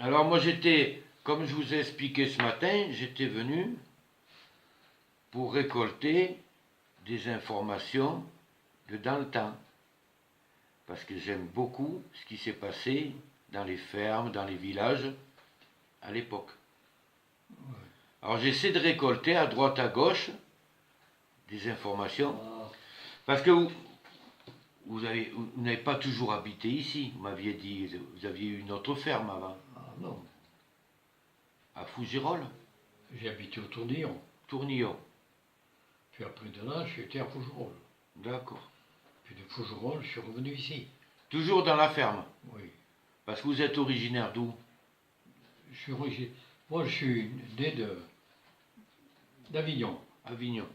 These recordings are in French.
Alors moi comme je vous ai expliqué ce matin, j'étais venu pour récolter des informations de dans le temps. Parce que j'aime beaucoup ce qui s'est passé dans les fermes, dans les villages, à l'époque. Ouais. Alors j'essaie de récolter à droite à gauche des informations. Ah, Parce que vous n'avez pas toujours habité ici. Vous m'aviez dit, vous aviez une autre ferme avant, non, à Fougerolles, j'ai habité au Tournillon. Tournillon. Puis après de là, j'ai été à Fougerolles. D'accord. Puis de Fougerolles, je suis revenu ici. Toujours dans la ferme. Oui. Parce que vous êtes originaire d'où? Moi, je suis né d'Avignon. Avignon.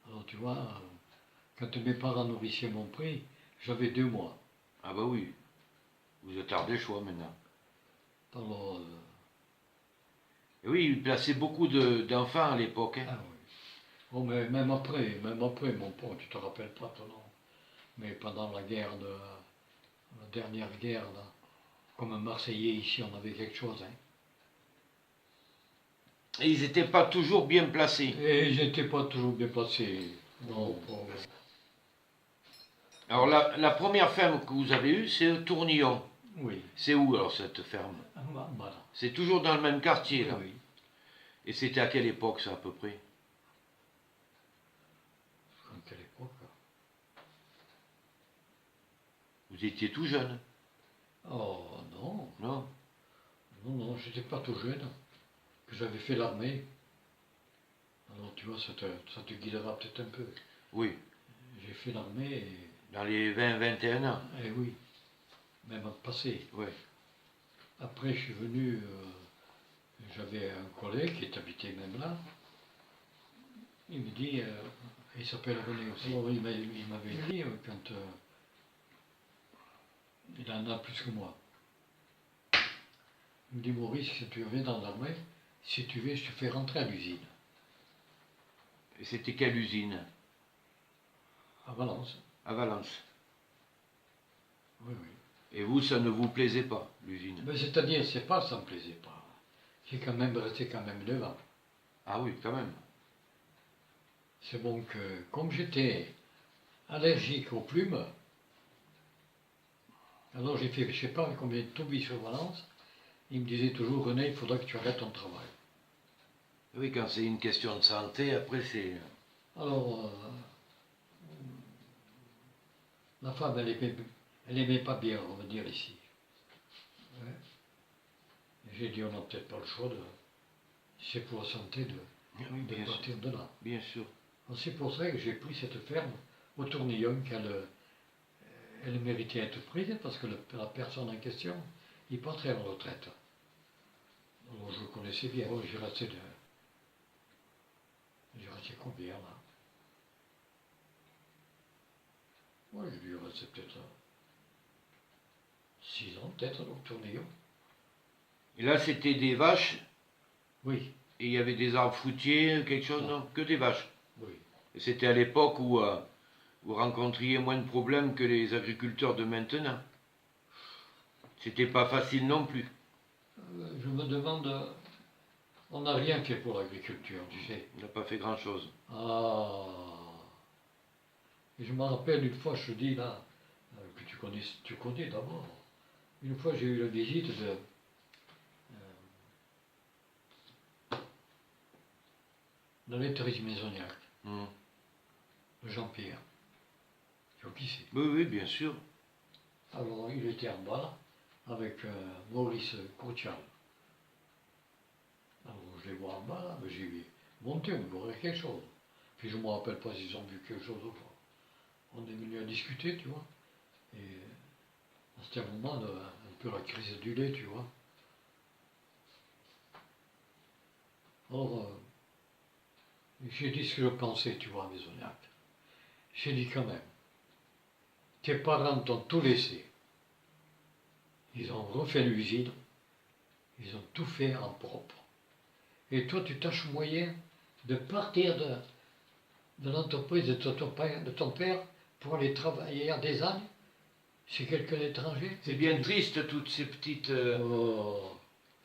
Alors, tu vois, quand mes parents nourriciers m'ont pris, j'avais 2 mois. Ah bah oui. Vous êtes ardéchois maintenant. Alors, Et oui, il plaçait beaucoup d'enfants à l'époque. Hein. ah oui. Oh, mais même après, mon père, tu te rappelles pas ton nom. Mais pendant la dernière guerre, là, comme un Marseillais ici, on avait quelque chose. Hein. Et ils n'étaient pas toujours bien placés. Et j'étais pas toujours bien placé. Non, Alors la première ferme que vous avez eue, c'est Tournillon. oui. C'est où alors cette ferme? Voilà. C'est toujours dans le même quartier là. Oui. Et c'était à quelle époque ça à peu près? À quelle époque? Vous étiez tout jeune? Oh non, Non? non, j'étais pas tout jeune. Que j'avais fait l'armée. Alors tu vois, ça te guidera peut-être un peu. Oui. J'ai fait l'armée Dans les 20-21 ans? et oui, même passé. Oui. Après, je suis venu, j'avais un collègue qui habitait même là. Il me dit, il s'appelle René aussi. Alors, il m'avait dit, quand il en a plus que moi. Il me dit, Maurice, si tu reviens dans l'armée, si tu veux, je te fais rentrer à l'usine. Et c'était quelle usine? À Valence. À Valence. Oui, oui. Et vous, ça ne vous plaisait pas, l'usine? Mais c'est-à-dire, c'est pas ça me plaisait pas. J'ai quand même resté 9 ans. Ah oui, quand même. C'est bon que, comme j'étais allergique aux plumes, alors j'ai fait, je sais pas combien de tourbis sur Valence, il me disait toujours, René, il faudra que tu arrêtes ton travail. Oui, quand c'est une question de santé, après c'est... Alors, la femme, elle aimait pas bien revenir ici. Ouais. J'ai dit, on n'a peut-être pas le choix c'est pour la santé Oui, de bien partir sûr. de là. Bien sûr. Alors, c'est pour ça que j'ai pris cette ferme au Tournillon, elle méritait d'être prise parce que la personne en question, il partait en retraite. Alors je le connaissais bien, j'ai resté combien là? Ouais, je lui ai resté peut-être 6 ans, peut-être, au Tournillon. Et là, c'était des vaches, Oui, et il y avait des arbres fruitiers, quelque chose, Non. non? Que des vaches. oui. Et c'était à l'époque où vous rencontriez moins de problèmes que les agriculteurs de maintenant. C'était pas facile non plus. Je me demande, on n'a rien fait pour l'agriculture, tu sais. On n'a pas fait grand-chose. Ah. Et je me rappelle une fois, je te dis là, que tu connais d'abord. Une fois, j'ai eu la visite de laiterie Maisonniac, Hmm. de Jean-Pierre. Tu vois qui c'est? Oui, oui, bien sûr. Alors, il était en bas, avec Maurice Courtial. Alors, je les vois en bas, là, mais j'ai dit, montez, on aurait quelque chose. Puis je ne me rappelle pas s'ils ont vu quelque chose ou pas. On est venu à discuter, tu vois. Et c'était un moment un peu la crise du lait, tu vois. Alors, j'ai dit ce que je pensais, tu vois, à Maisonniac. J'ai dit quand même, tes parents t'ont tout laissé. Ils ont refait l'usine, ils ont tout fait en propre. Et toi, tu tâches moyen de partir de l'entreprise de ton père pour aller travailler à des années. C'est quelqu'un d'étranger? C'est bien triste, toutes ces petites Oh.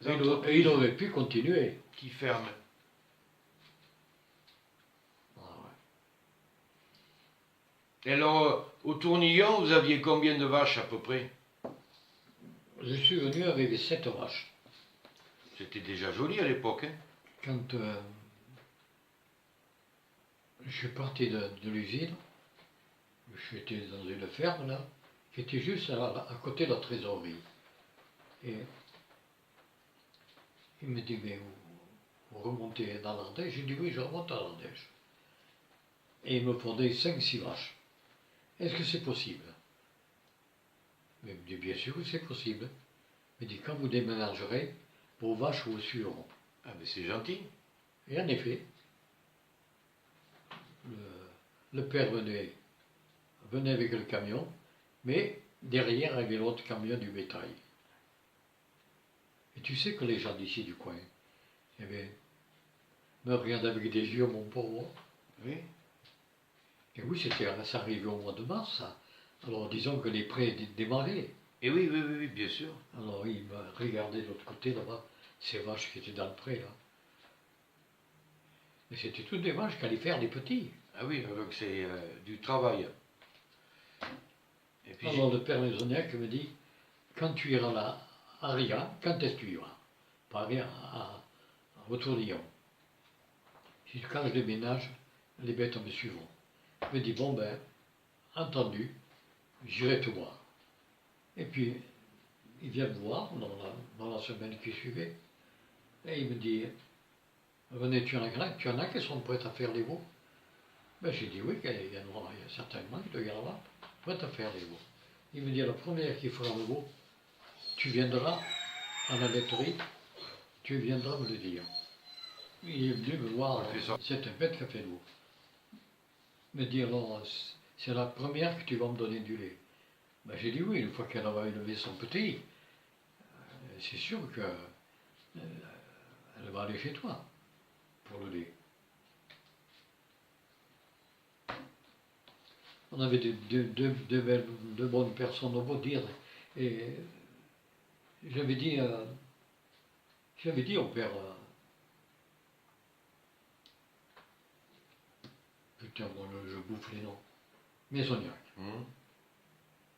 Et entreprises il aurait pu continuer. qui ferment. Ah ouais. Et alors, au Tournillon, vous aviez combien de vaches à peu près? Je suis venu avec 7 vaches. C'était déjà joli à l'époque, hein? Quand je suis parti de l'usine, j'étais dans une ferme là, qui était juste à côté de la trésorerie. Et il me dit, mais vous remontez dans l'Ardèche? J'ai dit, oui, je remonte dans l'Ardèche. Et il me faudrait 5-6 vaches. Est-ce que c'est possible? Mais il me dit, bien sûr que c'est possible. Il me dit, quand vous déménagerez, vos vaches vous suivront. Ah, mais c'est gentil. Et en effet, le père venait avec le camion, mais derrière il y avait l'autre camion du bétail. Et tu sais que les gens d'ici du coin, eh bien, me regardent avec des yeux, mon pauvre. Oui. Et oui, ça arrivait au mois de mars, ça. Alors disons que les prés démarraient. Et oui, oui, oui, oui, bien sûr. Alors il me regardait de l'autre côté là-bas, ces vaches qui étaient dans le pré là. Mais c'était toutes des vaches qui allaient faire des petits. Ah oui, donc c'est du travail. Et puis, Alors le père Maisonniac me dit, quand tu iras là, à Riga, quand est-ce que tu iras? Pas à Riga, au Tournillon. Je dis, quand je déménage, les bêtes me suivront. Il me dit, bon ben, entendu, j'irai te voir. Et puis, il vient me voir dans la semaine qui suivait, et il me dit, René, tu en as qui sont prêts à faire les veaux? Ben, j'ai dit oui, il y a certainement qui doit y en avoir prêts à faire les veaux. Il me dit, la première qui fera le veau, tu viendras à la laiterie, tu viendras me le dire. Il est venu me voir, c'est un bête qui a fait le veau. Il me dit, alors, c'est la première que tu vas me donner du lait. Ben, j'ai dit oui, une fois qu'elle aura élevé son petit, c'est sûr qu'elle va aller chez toi pour le lait. On avait de bonnes personnes au beau dire. Et j'avais dit au père, putain, moi je bouffe les noms, Maisonniac.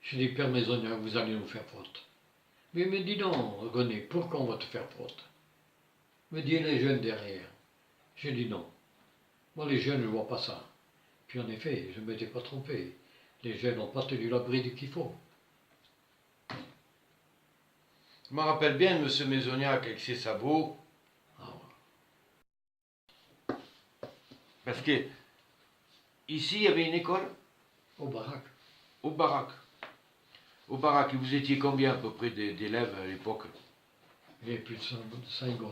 Je dis, père Maisonniac, vous allez nous faire faute. Mais il me dit non, René, pourquoi on va te faire faute? Il me dit, les jeunes derrière. J'ai dit non. Moi, les jeunes, je ne vois pas ça. Puis en effet, je ne m'étais pas trompé. Les jeunes n'ont pas tenu la bride qu'il faut. je me rappelle bien de M. Maisonniac avec ses sabots. Ah ouais. Parce que ici, il y avait une école Au baraque. au Barak. Au Barak, vous étiez combien à peu près d'élèves à l'époque? Il y avait plus de 5 gosses.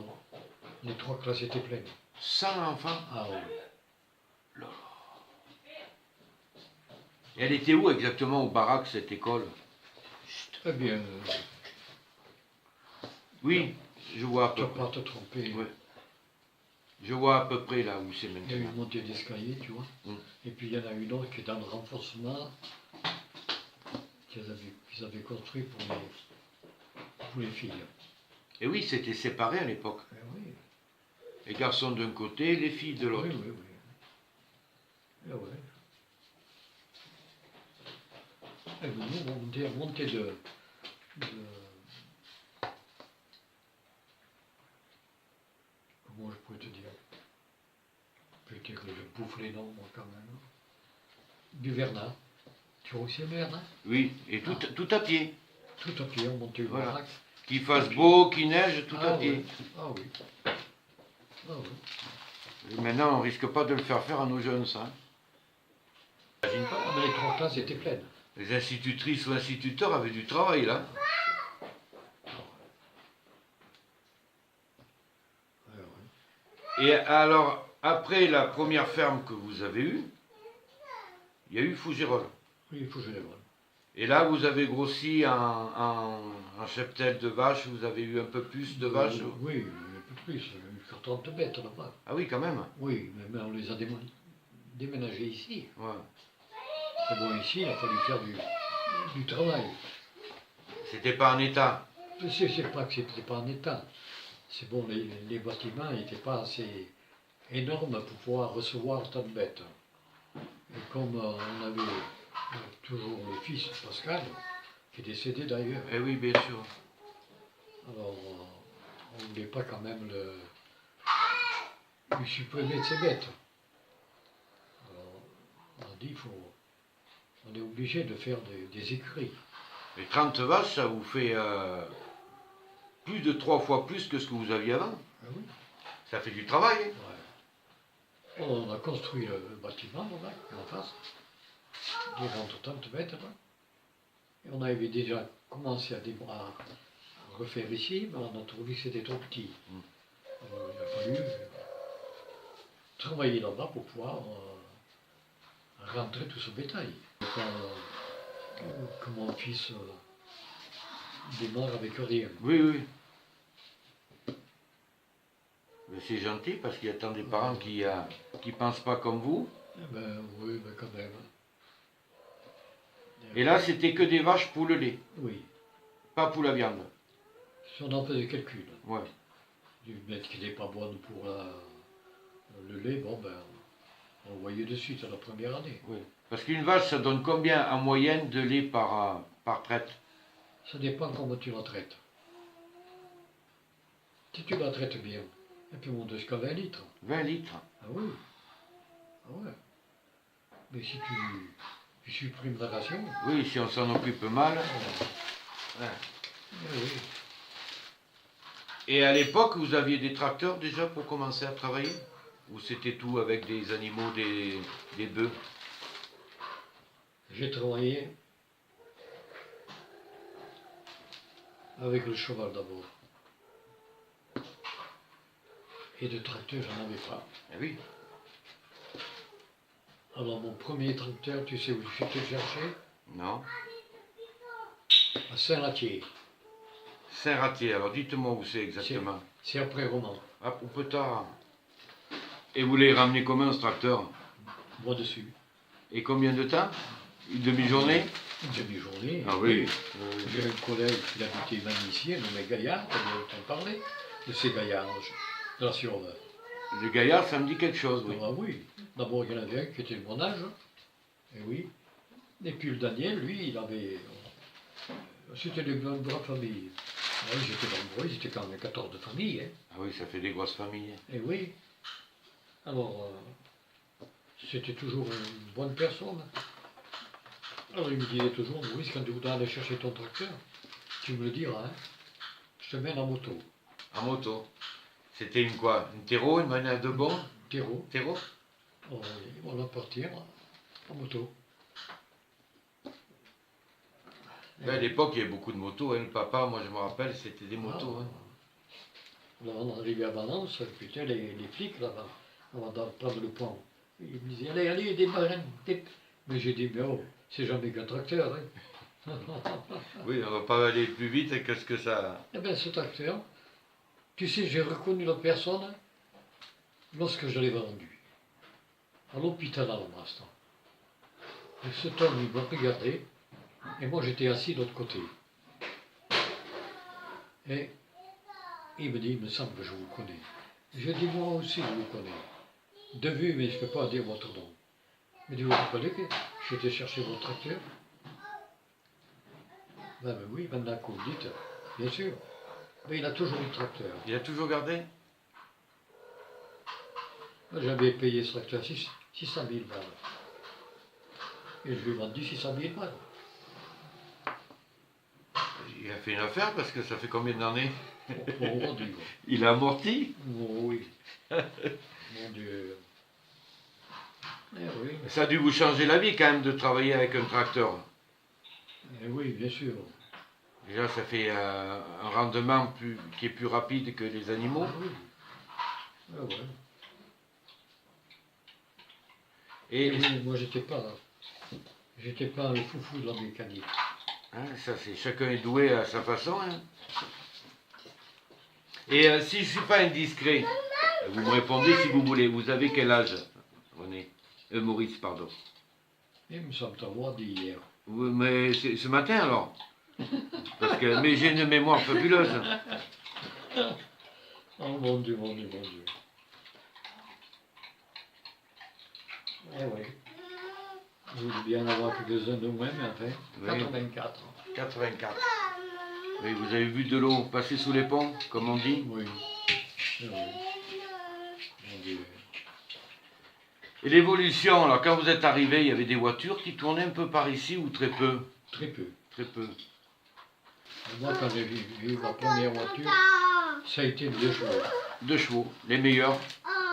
Les 3 classes étaient pleines. 100 enfants? Ah oui. Et elle était où exactement au Barak, cette école? Eh bien, Oui, je vois à tu peu vas près. pas te tromper. Ouais. Je vois à peu près là où c'est Il y a maintenant. une montée d'escalier, tu vois. Et puis il y en a une autre qui est dans le renforcement qu'ils avaient construit pour les filles. Et oui, c'était séparé à l'époque. Eh oui. Les garçons d'un côté, les filles de l'autre. Oui, oui, oui. Eh ouais. Et nous, on montait de comment je pourrais te dire? Peut-être que je bouffe les noms, moi, quand même. Du Verdun. Tu vois aussi le Verdun? Oui, et tout à pied. Tout à pied, on montait le Voilà. baraque. Qu'il fasse beau, qu'il neige, tout à pied. Oui. Ah oui. Ah oui. Et maintenant, on risque pas de le faire faire à nos jeunes, ça. J'imagine pas. Ah, mais les 3 classes étaient pleines. Les institutrices ou instituteurs avaient du travail, là. Ah ouais. Et alors, après la première ferme que vous avez eue, il y a eu Fougerolles. Oui, il faut que je les vole. Et là, vous avez grossi en cheptel de vaches, vous avez eu un peu plus de vaches. Oui, un peu plus. Il y a eu 40 bêtes là-bas. Ah oui, quand même. Oui, mais on les a déménagées ici. Ouais. C'est bon, ici, il a fallu faire du travail. C'était pas en état. Je sais pas que c'était pas en état. C'est bon, les bâtiments n'étaient pas assez énormes pour pouvoir recevoir tant de bêtes. Et comme on avait toujours le fils Pascal, qui est décédé d'ailleurs, Eh oui, bien sûr. alors on ne voulait pas quand même lui supprimer de ses bêtes. Alors on a dit, on est obligé de faire des écrits. Mais 30 vaches, ça vous fait plus de 3 fois plus que ce que vous aviez avant. Ah oui. Ça fait du travail. Hein. Ouais. On a construit le bâtiment là, en face, des 30 mètres. Là. Et on avait déjà commencé à refaire ici, mais on a trouvé que c'était trop petit. Alors, il a fallu travailler là-bas pour pouvoir rentrer tout ce bétail. Que mon fils démarre avec rien. Oui, oui. Mais c'est gentil parce qu'il y a tant de parents qui pensent pas comme vous. Eh ben oui, mais quand même. Et là, c'était que des vaches pour le lait, Oui. pas pour la viande. Si on en faisait calcul, Ouais. du bête qui n'est pas bonne pour le lait, bon ben, on le voyait de suite à la première année. Oui. Parce qu'une vache, ça donne combien en moyenne de lait par traite? Ça dépend comment tu la traites. Si tu la traites bien, elle peut monter jusqu'à 20 litres. 20 litres. Ah oui. Ah ouais. Mais si tu supprimes la ration, Oui, si on s'en occupe mal. Ouais. oui. Et à l'époque, vous aviez des tracteurs déjà pour commencer à travailler? Ou c'était tout avec des animaux, des bœufs? J'ai travaillé avec le cheval d'abord. Et de tracteur, j'en avais pas. Eh oui. Alors mon premier tracteur, tu sais où je suis te chercher? Non. À Saint-Latier. Saint-Ratier, alors dites-moi où c'est exactement. C'est après Romans. Ah, ou peu tard. Et vous les ramenez comment ce tracteur? Moi dessus. Et combien de temps? Une demi-journée? Une demi-journée. Ah oui. J'ai un collègue qui habitait même ici, nommé Gaillard, tu as entendu parler de ces Gaillards de la Surve. Le Gaillard, ça me dit quelque chose, oui. Ah oui. D'abord, il y en avait un qui était de mon âge. Et oui. Et puis le Daniel, lui, il avait. C'était des bonnes familles. Ah oui, j'étais nombreux, ils étaient quand même 14 de famille. Hein. Ah oui, ça fait des grosses familles. Et oui. Alors, c'était toujours une bonne personne. Alors, il me disait toujours, Maurice, quand tu voudras aller chercher ton tracteur, tu me le diras, hein. Je te mène en moto. En moto. C'était une quoi? Une terreau, une manette de bon? Terreau. Terreau? On va partir en moto. À l'époque, il y avait beaucoup de motos. Hein. Le papa, moi je me rappelle, c'était des motos. Hein. Là, on est arrivé à Valence, putain, les flics là-bas, avant de prendre le pont. Ils me disaient, allez, démarre. Mais j'ai dit, mais oh, c'est jamais qu'un tracteur. Hein. Oui, on ne va pas aller plus vite que ce que ça... Eh bien, ce tracteur, tu sais, j'ai reconnu la personne lorsque je l'ai vendu. À l'hôpital à Lamastre. Et cet homme, il m'a regardé, et moi j'étais assis de l'autre côté. Et il me dit, il me semble que je vous connais. Je dis, moi aussi je vous connais. De vue, mais je ne peux pas dire votre nom. Il me dit, vous comprenez que j'étais chercher votre tracteur? Ben oui, maintenant que vous le dites, bien sûr. Mais il a toujours eu le tracteur. Il a toujours gardé? J'avais payé ce tracteur 600 000 balles. Et je lui ai vendu 600 000 balles. Il a fait une affaire parce que ça fait combien d'années? Mon Dieu. Il a amorti? Oh, oui. Mon Dieu. Eh oui. Ça a dû vous changer la vie quand même de travailler avec un tracteur. Eh oui, bien sûr. Déjà, ça fait un rendement qui est plus rapide que les animaux. Ah oui. Ah ouais. Et oui, moi, j'étais pas un foufou de la mécanique. hein, ça, c'est chacun est doué à sa façon. Hein. Et si je ne suis pas indiscret, vous me répondez si vous voulez. Vous avez quel âge, René? Maurice, pardon. Il me semble t'avoir dit hier. Oui, mais c'est ce matin alors. Mais j'ai une mémoire fabuleuse. Oh mon Dieu, mon Dieu, mon Dieu. Eh oui. Vous voulez bien en avoir quelques-uns nous-mêmes, enfin. Oui. 84. 84. Oui, vous avez vu de l'eau passer sous les ponts, comme on dit. Oui. Eh oui. Mon Dieu. Et l'évolution, alors quand vous êtes arrivé, il y avait des voitures qui tournaient un peu par ici ou très peu? Très peu. Très peu. Et moi, quand j'ai eu ma première voiture, ça a été une 2 chevaux. 2 chevaux, les meilleurs,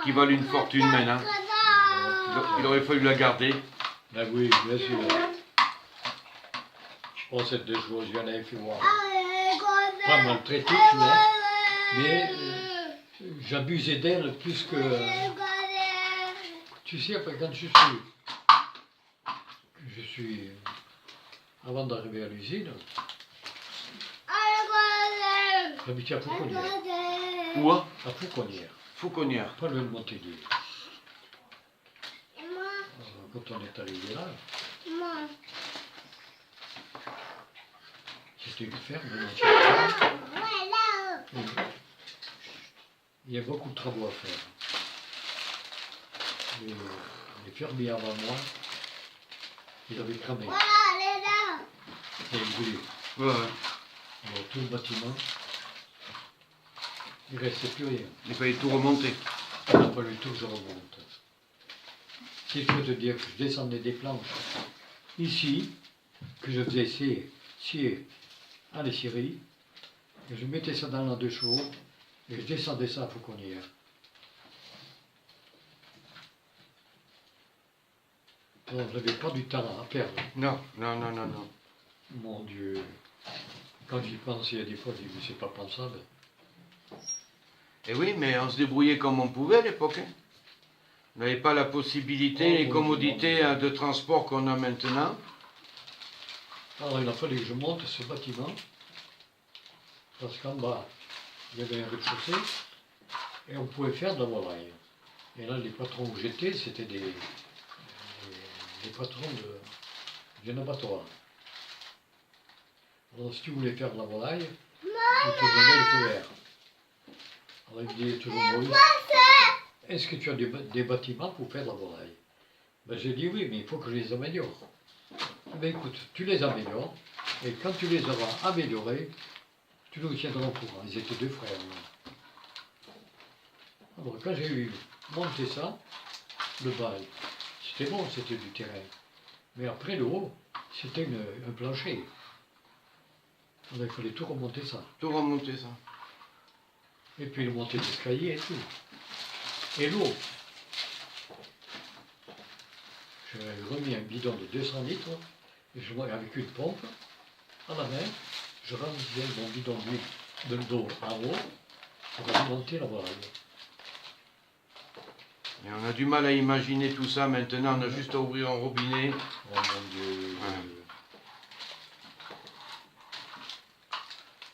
qui valent une fortune maintenant. Il aurait fallu la garder. Ben oui, bien sûr. Je pense cette 2 chevaux, je l'avais fait voir. Pas maltraitée, tu vois, mais j'abusais d'elle plus que... tu sais, après, quand je suis avant d'arriver à l'usine, j'habitais à Fauconnière. Où? À Fauconnière, Fauconnière. pas loin de Montpellier. Quand on est arrivé là, c'était une ferme. Il y a beaucoup de travaux à faire. Les fermiers avant moi, ils avaient cramé. Ils avaient brûlé. Ouais. Alors, tout le bâtiment, il ne restait plus rien. Il fallait tout remonter. On n'a pas le tout, je remonte. Si je peux te dire que je descendais des planches ici, que je faisais scier à la scierie, et je mettais ça dans la 2 chevaux, et je descendais ça à Fauconnière. Alors, je n'avais pas du temps à perdre. Non, non, non, non, non. Mon Dieu. Quand j'y pense, il y a des fois, je dis, mais c'est pas pensable. Et oui, mais on se débrouillait comme on pouvait à l'époque. Hein. On n'avait pas la possibilité, les commodités de transport qu'on a maintenant. Alors, il a fallu que je monte ce bâtiment, parce qu'en bas, il y avait un rez-de-chaussée, et on pouvait faire de la volaille. Et là, les patrons où j'étais, c'était des patrons d'un abattoir. Alors, si tu voulais faire de la volaille, ils te donnaient le feu vert. Alors, il me disait toujours, Maurice, est-ce que tu as des bâtiments pour faire de la volaille? Ben, j'ai dit oui, mais il faut que je les améliore. Ben écoute, tu les améliores, et quand tu les auras améliorés, tu nous tiendras au courant. Ils étaient 2 frères. Alors, quand j'ai eu monté ça, le bas, c'était bon, c'était du terrain. Mais après, le haut, c'était un plancher. Alors, il fallait tout remonter ça. Tout remonter ça. Et puis, monter l'escalier et tout. Et l'eau. J'avais remis un bidon de 200 litres, et avec une pompe, à la main, je remplisais mon bidon d'eau en haut pour alimenter la volaille. Et on a du mal à imaginer tout ça maintenant, on a juste à ouvrir un robinet. Oh mon Dieu.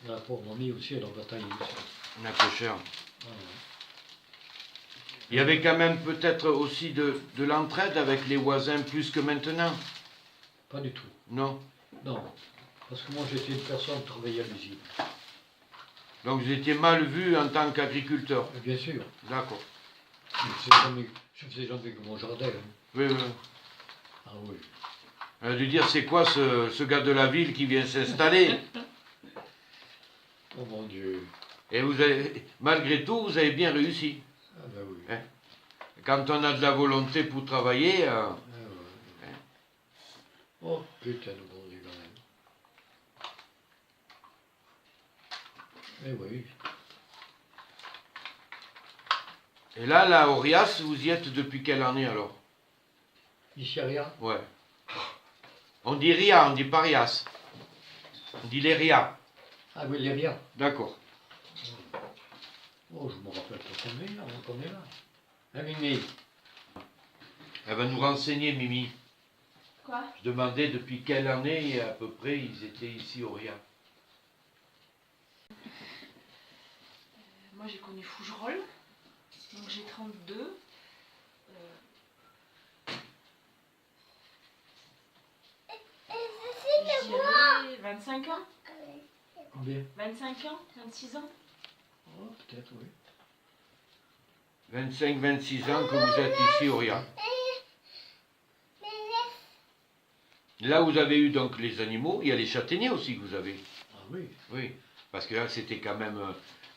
La pauvre mamie aussi, elle a bataillé aussi. On a pêcheur. Voilà. Il y avait quand même peut-être aussi de l'entraide avec les voisins plus que maintenant. Pas du tout. Non. Non. Parce que moi j'étais une personne qui travaillait à l'usine. Donc vous étiez mal vu en tant qu'agriculteur. Bien sûr. D'accord. Je faisais jamais que mon jardin. Hein. Oui, oui. Ah oui. On a dû dire, c'est quoi ce gars de la ville qui vient s'installer? Oh mon Dieu. Et vous avez, malgré tout, vous avez bien réussi. Ah ben oui. Hein? Quand on a de la volonté pour travailler... Ah ouais. Hein? Oh putain de bon Dieu quand même. Eh oui. Et là, la Aurias, vous y êtes depuis quelle année alors? Ici à rien. Ouais. On dit Ria, on dit pas Rias. On dit les Ria. Ah oui, les rien. D'accord. Oh, je me rappelle pas qu'on est là. Hein, Mimi? Elle va nous renseigner, Mimi. Quoi? Je demandais depuis quelle année à peu près ils étaient ici au Ria. Moi j'ai connu Fougerolles, donc j'ai 32. 25 ans? Combien? 25 ans? 26 ans? Oh, peut-être, oui. 25-26 ans que vous êtes ici au Ria. Là, vous avez eu donc les animaux, il y a les châtaigniers aussi que vous avez. Ah oui. Oui, parce que là, c'était quand même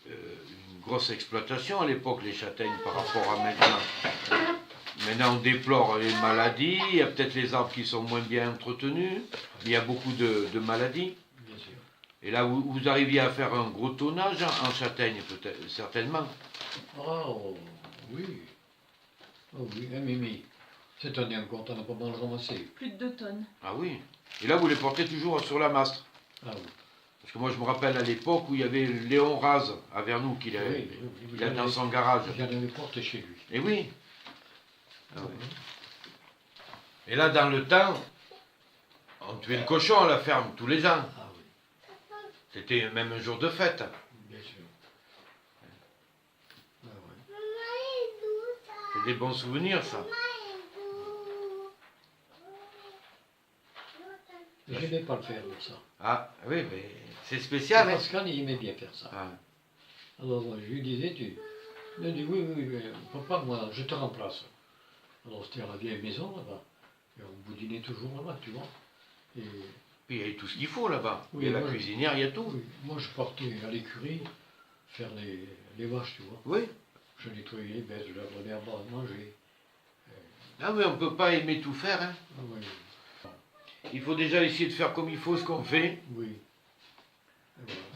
une grosse exploitation à l'époque, les châtaignes, par rapport à maintenant. Maintenant, on déplore les maladies, il y a peut-être les arbres qui sont moins bien entretenus, il y a beaucoup de maladies. Bien sûr. Et là, vous arriviez à faire un gros tonnage en châtaigne, peut-être, certainement. Oh, oui. Oh oui, hein, Mimi. Cette année encore, t'en as pas mal ramassé. Plus de 2 tonnes. Ah oui. Et là, vous les portez toujours sur la mastre. Ah oui. Parce que moi, je me rappelle à l'époque où il y avait Léon Raz à Vernoux, qu'il a, Oui, il a dans son garage. J'en avais porté chez lui. Et oui. Ah oui. Et là, dans le temps, on tuait le cochon à la ferme tous les ans. Ah oui, C'était même un jour de fête. bien sûr. Ah ouais. C'est des bons souvenirs, ça. Mais j'aimais pas le faire, ça. Ah oui, mais c'est spécial. Hein. Pascal, il aimait bien faire ça. Ah. Alors, je lui disais, il a dit, oui, papa, moi, je te remplace. Alors, c'était à la vieille maison, là-bas. Et on boudinait toujours là-bas, tu vois. Et Puis il y a tout ce qu'il faut là-bas. Oui, il y a la moi, cuisinière, il y a tout. oui, moi, je partais à l'écurie faire les vaches, tu vois. Oui. Je nettoyais les bêtes, je leur donnais à manger. Ah oui, on ne peut pas aimer tout faire. Hein. Ah oui, Il faut déjà essayer de faire comme il faut ce qu'on fait. oui. Et voilà.